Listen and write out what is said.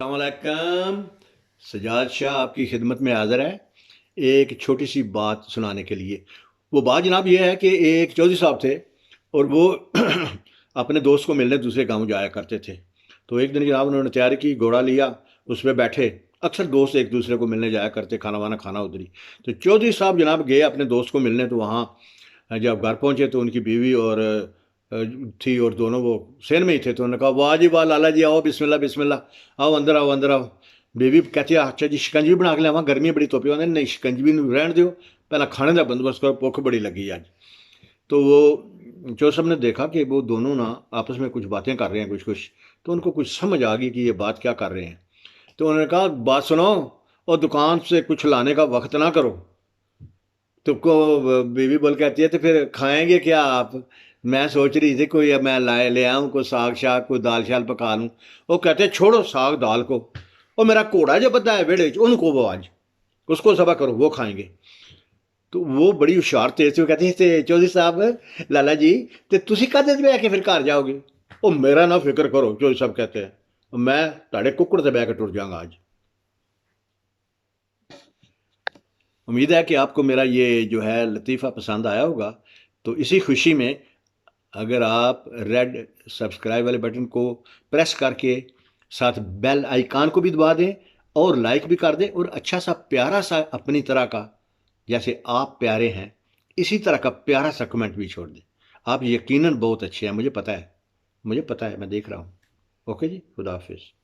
السلام علیکم۔ سجاد شاہ آپ کی خدمت میں حاضر ہے ایک چھوٹی سی بات سنانے کے لیے۔ وہ بات جناب یہ ہے کہ ایک چودھری صاحب تھے اور وہ اپنے دوست کو ملنے دوسرے گاؤں جایا کرتے تھے۔ تو ایک دن جناب انہوں نے تیاری کی، گھوڑا لیا، اس پہ بیٹھے۔ اکثر دوست ایک دوسرے کو ملنے جایا کرتے، کھانا وانا کھانا ادھری۔ تو چودھری صاحب جناب گئے اپنے دوست کو ملنے، تو وہاں جب گھر پہنچے تو ان کی بیوی اور تھی، اور دونوں وہ سین میں ہی تھے۔ تو انہوں نے کہا واہ جی واہ لالا جی، آؤ بسم اللہ بسم اللہ، آؤ اندر آؤ اندر آؤ۔ بیوی کہتی ہے اچھا جی شکنجی بنا کے لیا، گرمی بڑی توپی ہونے نہیں، شکنجی رہن دیو، پہلا کھانے کا بندوبست کرو، بھوک بڑی لگی آج۔ تو وہ جو سب نے دیکھا کہ وہ دونوں نا آپس میں کچھ باتیں کر رہے ہیں کچھ، تو ان کو کچھ سمجھ آ گئی کہ یہ بات کیا کر رہے ہیں۔ تو انہوں نے کہا بات سنو، اور دکان سے کچھ لانے کا وقت نہ کرو۔ تو کو بیوی بول کہتی ہے تو پھر کھائیں گے کیا آپ؟ میں سوچ رہی تھی کوئی میں لے آؤں کوئی ساگ شاگ، کوئی دال شال پکا لوں۔ وہ کہتے ہیں چھوڑو ساگ دال کو، اور میرا کوڑا جو بتا ہے بیڑے ان کو وہ آج اس کو ذبح کرو، وہ کھائیں گے۔ تو وہ بڑی ہوشیار تیز تھی، وہ کہتے ہیں چودھری صاحب لالا جی تو تسی کدے بہ کے پھر گھر جاؤ گے؟ وہ میرا نہ فکر کرو، چودھری صاحب کہتے ہیں میں تاڑے ککڑ سے بہ کے ٹر جاؤں گا آج۔ امید ہے کہ آپ کو میرا یہ جو ہے لطیفہ پسند آیا ہوگا۔ تو اسی خوشی میں اگر آپ ریڈ سبسکرائب والے بٹن کو پریس کر کے ساتھ بیل آئیکن کو بھی دبا دیں، اور لائک بھی کر دیں، اور اچھا سا پیارا سا اپنی طرح کا، جیسے آپ پیارے ہیں اسی طرح کا پیارا سا کمنٹ بھی چھوڑ دیں۔ آپ یقیناً بہت اچھے ہیں، مجھے پتہ ہے، مجھے پتہ ہے، میں دیکھ رہا ہوں۔ اوکے جی، خدا حافظ۔